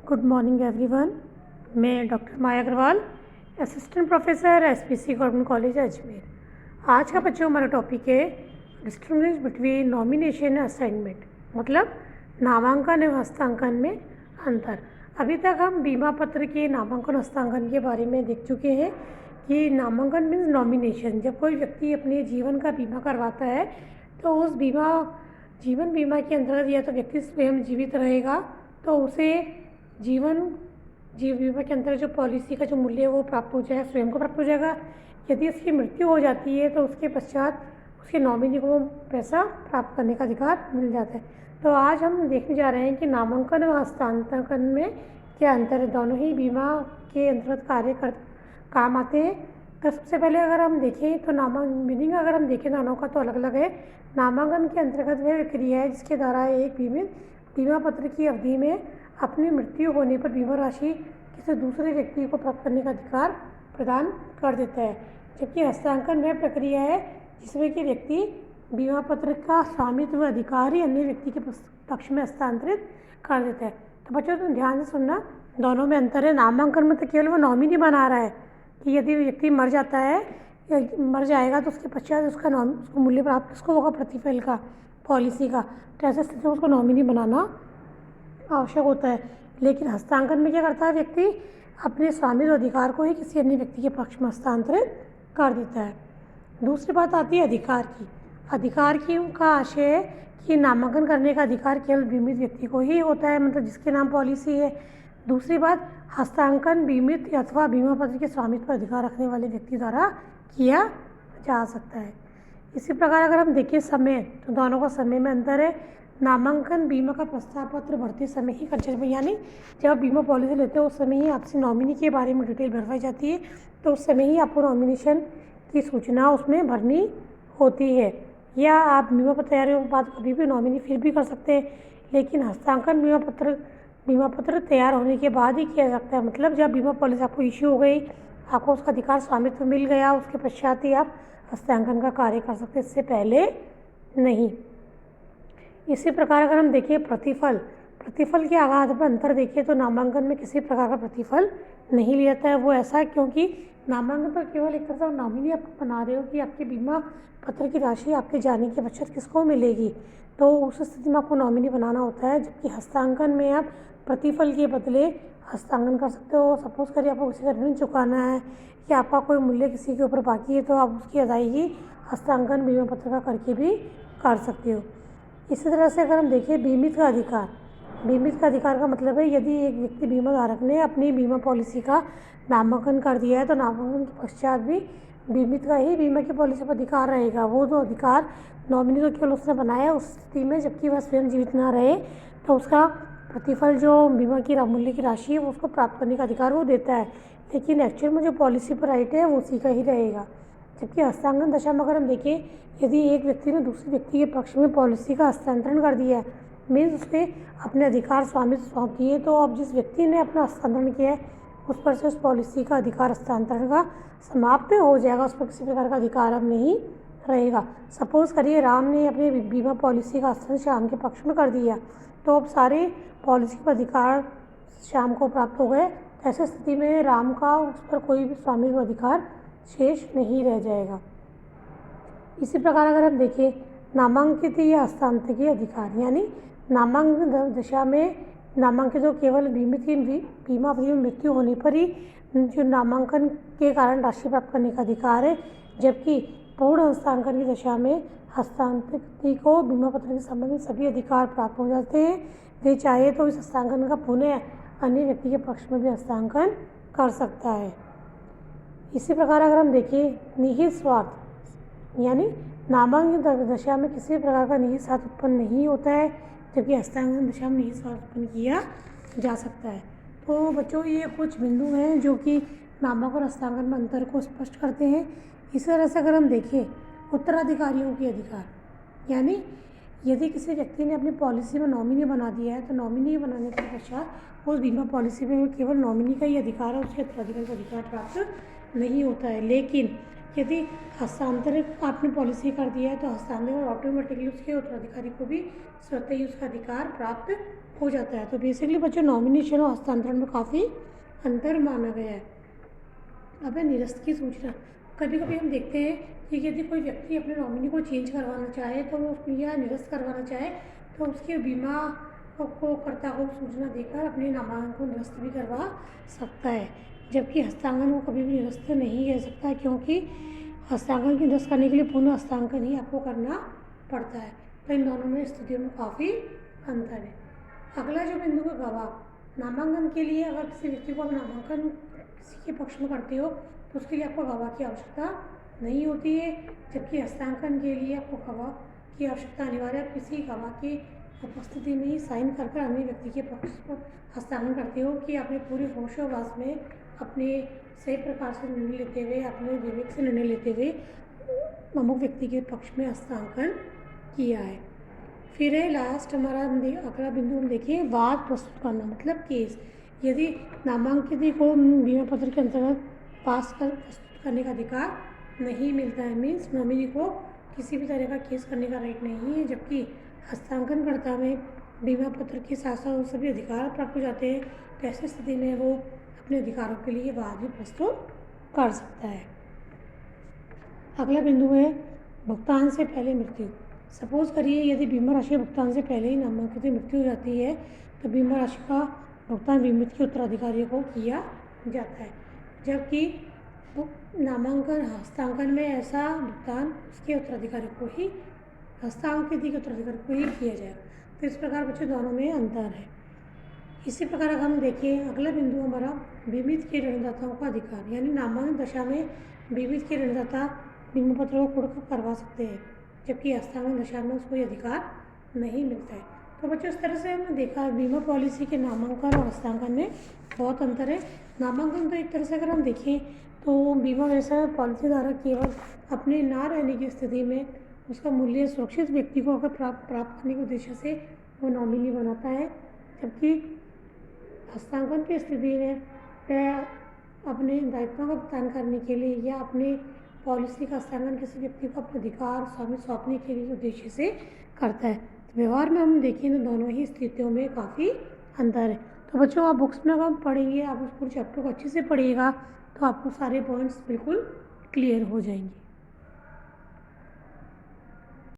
Good morning everyone. मैं doctor Maya Agarwal, assistant professor SPC government college Ajmer. आज का बच्चों हमारा टॉपिक है distinguish between nomination and assignment, मतलब नामांकन एवं हस्तांकन में अंतर। अभी तक हम बीमा पत्र के नामांकन हस्तांकन के बारे में देख चुके हैं कि नामांकन मीन्स नॉमिनेशन। जब कोई व्यक्ति अपने जीवन का बीमा करवाता है तो उस जीवन बीमा के अंतर्गत या तो व्यक्ति स्वयं जीवित रहेगा तो उसे जीवन बीमा के अंतर्गत जो पॉलिसी का जो मूल्य है वो प्राप्त हो जाएगा, स्वयं को प्राप्त हो जाएगा। यदि उसकी मृत्यु हो जाती है तो उसके पश्चात उसके नॉमिनी को पैसा प्राप्त करने का अधिकार मिल जाता है। तो आज हम देखने जा रहे हैं कि नामांकन और हस्तांतरण में क्या अंतर है। दोनों ही बीमा के अंतर्गत काम आते हैं। तो सबसे पहले अगर हम देखें तो मीनिंग अगर हम देखें दोनों का तो अलग अलग है। नामांकन के अंतर्गत वह क्रिया है जिसके द्वारा एक बीमित बीमा पत्र की अवधि में अपनी मृत्यु होने पर बीमा राशि किसी दूसरे व्यक्ति को प्राप्त करने का अधिकार प्रदान कर देता है, जबकि हस्तांकन वह प्रक्रिया है जिसमें कि व्यक्ति बीमा पत्र का स्वामित्व अधिकार ही अन्य व्यक्ति के पक्ष में हस्तांतरित कर देता है। तो बच्चों तुम ध्यान से सुनना, दोनों में अंतर है। नामांकन में तो केवल वो नॉमिनी बना रहा है कि यदि व्यक्ति मर जाता है या मर जाएगा तो उसके पश्चात उसको मूल्य प्राप्त उसको होगा प्रतिफल का, पॉलिसी का। तो ऐसे स्थिति में उसको नॉमिनी बनाना आवश्यक होता है। लेकिन हस्तांकन में क्या करता है, व्यक्ति अपने स्वामित्व अधिकार को ही किसी अन्य व्यक्ति के पक्ष में हस्तांतरित कर देता है। दूसरी बात आती है अधिकार की। अधिकार की का आशय है कि नामांकन करने का अधिकार केवल बीमित व्यक्ति को ही होता है, मतलब जिसके नाम पॉलिसी है। दूसरी बात, हस्तांकन बीमित अथवा बीमा पत्र के स्वामित्व पर अधिकार रखने वाले व्यक्ति द्वारा किया जा सकता है। इसी प्रकार अगर हम देखें समय, तो दोनों का समय में अंतर है। नामांकन बीमा का प्रस्ताव पत्र भरते समय ही कर चाहिए, यानी जब बीमा पॉलिसी लेते हो उस समय ही आपसे नॉमिनी के बारे में डिटेल भरवाई जाती है, तो उस समय ही आपको नॉमिनेशन की सूचना उसमें भरनी होती है। या आप बीमा पत्र तैयार होने के बाद कभी भी नॉमिनी फिर भी कर सकते हैं, लेकिन हस्तांकन बीमा पत्र तैयार होने के बाद ही किया जाता है। मतलब जब बीमा पॉलिसी आपको इश्यू हो गई, आपको उसका अधिकार स्वामित्व मिल गया, उसके पश्चात ही आप हस्तांकन का कार्य कर सकते हैं, इससे पहले नहीं। इसी प्रकार अगर हम देखिए प्रतिफल के आधार पर अंतर देखिए तो नामांकन में किसी प्रकार का प्रतिफल नहीं लिया जाता है। वो ऐसा क्योंकि नामांकन पर केवल एक तरह से नॉमिनी आप बना रहे हो कि आपके बीमा पत्र की राशि आपके जाने के पश्चात किसको मिलेगी, तो उस स्थिति में आपको नॉमिनी बनाना होता है। जबकि हस्तांकन में आप प्रतिफल के बदले हस्तांकन कर सकते हो। सपोज करिए आपको किसी का ऋण चुकाना है या आपका कोई मूल्य किसी के ऊपर बाकी है, तो आप उसकी अदायगी हस्तांकन बीमा पत्र का करके भी कर सकते हो। इसी तरह से अगर हम देखें बीमित का अधिकार का मतलब है यदि एक व्यक्ति बीमा धारक ने अपनी बीमा पॉलिसी का नामांकन कर दिया है तो नामांकन के पश्चात भी बीमित का ही बीमा की पॉलिसी पर अधिकार रहेगा। वो जो अधिकार नॉमिनी तो केवल उसने बनाया उस स्थिति में जबकि वह स्वयं जीवित ना रहे, तो उसका प्रतिफल जो बीमा की मूल्य की राशि है वो उसको प्राप्त करने का अधिकार वो देता है, लेकिन एक्चुअल में जो पॉलिसी पर राइट है वो उसी का ही रहेगा। जबकि हस्तांतरण दशा में अगर हम देखें, यदि एक व्यक्ति ने दूसरे व्यक्ति के पक्ष में पॉलिसी का हस्तांतरण कर दिया है, मीन्स उसने अपने अधिकार स्वामित्व सौंप दिए, तो अब जिस व्यक्ति ने अपना हस्तांतरण किया है उस पर से उस पॉलिसी का अधिकार हस्तांतरण का समाप्त हो जाएगा, उस पर किसी प्रकार का अधिकार अब नहीं रहेगा। सपोज करिए राम ने अपने बीमा पॉलिसी का हस्तांतरण श्याम के पक्ष में कर दिया, तो अब सारे पॉलिसी पर अधिकार श्याम को प्राप्त हो गए। ऐसी स्थिति में राम का उस पर कोई भी स्वामित्व अधिकार शेष नहीं रह जाएगा। इसी प्रकार अगर हम देखें नामांकित या हस्तांतरित अधिकार, यानी नामांकन दशा में नामांकित तो केवल बीमित की बीमा अवधि में मृत्यु होने पर ही जो नामांकन के कारण राशि प्राप्त करने का अधिकार है, जबकि पूर्ण हस्तांकन की दशा में हस्तांतरित को बीमा पत्र के संबंध में सभी अधिकार प्राप्त हो जाते हैं। वे चाहे तो इस हस्तांकन का पुनः अन्य व्यक्ति के पक्ष में भी हस्तांकन कर सकता है। इसी प्रकार अगर हम देखें निहित स्वार्थ, यानी नामांकन दशा में किसी प्रकार का निहित स्वार्थ उत्पन्न नहीं होता है, जबकि हस्तांतरण दशा में निहित स्वार्थ उत्पन्न किया जा सकता है। तो बच्चों ये कुछ बिंदु हैं जो कि नामांकन और हस्तांतरण में अंतर को स्पष्ट करते हैं। इसी तरह से अगर हम देखें उत्तराधिकारियों के अधिकार, यानी यदि किसी व्यक्ति ने अपनी पॉलिसी में नॉमिनी बना दिया है तो नॉमिनी बनाने के पश्चात उस बीमा पॉलिसी में केवल नॉमिनी का ही अधिकार है, उसके उत्तराधिकारी को अधिकार प्राप्त नहीं होता है। लेकिन यदि हस्तांतरित आपने पॉलिसी कर दिया है तो हस्तांतरण ऑटोमेटिकली उसके उत्तराधिकारी को भी स्वतः ही उसका अधिकार प्राप्त हो जाता है। तो बेसिकली बच्चों नॉमिनेशन और हस्तांतरण में काफ़ी अंतर माना गया है। अब है निरस्त की सूचना। कभी कभी हम देखते हैं कि यदि कोई व्यक्ति अपने नॉमिनी को चेंज करवाना चाहे तो वो या निरस्त करवाना चाहे तो उसके बीमा को कर्ता को सूचना देकर अपने नामांकन को निरस्त भी करवा सकता है। जबकि हस्तांकन को कभी भी निरस्त नहीं कह सकता, क्योंकि हस्तांकन की निरस्त करने के लिए पुनः हस्तांकन ही आपको करना पड़ता है। तो इन दोनों में स्थितियों में काफ़ी अंतर है। अगला जो बिंदु है गवाह। नामांकन के लिए अगर किसी व्यक्ति को आप नामांकन किसी के पक्ष में करते हो तो उसके लिए आपको गवाह की आवश्यकता नहीं होती है, जबकि हस्तांकन के लिए आपको गवाह की आवश्यकता अनिवार्य है। आप किसी गवाह की उपस्थिति में ही साइन कर अन्य व्यक्ति के पक्ष पर हस्तांतरण करते हो कि आपने पूरे होशोवास में अपने सही प्रकार से निर्णय लेते हुए, अपने विवेक से निर्णय लेते हुए अमुक व्यक्ति के पक्ष में हस्तांकन किया है। फिर है लास्ट हमारा अगला बिंदु हम देखिए वाद प्रस्तुत करना, मतलब केस। यदि नामांकित को बीमा पत्र के अंतर्गत प्रस्तुत करने का अधिकार नहीं मिलता है, मीन्स नॉमिनी को किसी भी तरह का केस करने का राइट नहीं है, जबकि हस्तांकनकर्ता में बीमा पत्र के साथ साथ सभी अधिकार प्राप्त हो जाते हैं, तो ऐसी स्थिति में वो अपने अधिकारों के लिए वाद भी प्रस्तुत कर सकता है। अगला बिंदु है भुगतान से पहले मृत्यु। सपोज करिए यदि बीमा राशि के भुगतान से पहले ही नामांकित की मृत्यु हो जाती है तो बीमा राशि का भुगतान बीमित के उत्तराधिकारी को किया जाता है, जबकि नामांकन हस्तांकन में ऐसा भुगतान उसके उत्तराधिकारी को ही हस्तांकित के उत्तराधिकारी को ही किया जाएगा। तो इस प्रकार बच्चों दोनों में अंतर है। इसी प्रकार अगर हम देखें अगला बिंदु हमारा बीमित के ऋणदाताओं का अधिकार, यानी नामांकन दशा में बीमित के ऋणदाता बीमा पत्र को कुर्क करवा सकते हैं, जबकि हस्तांकन दशा में उसको ये अधिकार नहीं मिलता है। तो बच्चों इस तरह से हमने देखा बीमा पॉलिसी के नामांकन और हस्तांकन में बहुत अंतर है। नामांकन तो एक तरह से अगर हम देखें तो बीमा व्यवसाय पॉलिसी धारक केवल अपने ना रहने की स्थिति में उसका मूल्य सुरक्षित व्यक्ति को अगर प्राप्त करने के उद्देश्य से वो नॉमिनी बनाता है, जबकि हस्तांकन की स्थिति में वह अपने दायित्वों का भुगतान करने के लिए या अपने पॉलिसी का हस्तांतरण किसी व्यक्ति को अपने अधिकार स्वामित्व सौंपने के लिए उद्देश्य से करता है। तो व्यवहार में हम देखें तो दोनों ही स्थितियों में काफ़ी अंतर है। तो बच्चों आप बुक्स में अगर पढ़ेंगे, आप उस पूरे चैप्टर को अच्छे से पढ़िएगा तो आपको सारे पॉइंट्स बिल्कुल क्लियर हो जाएंगे।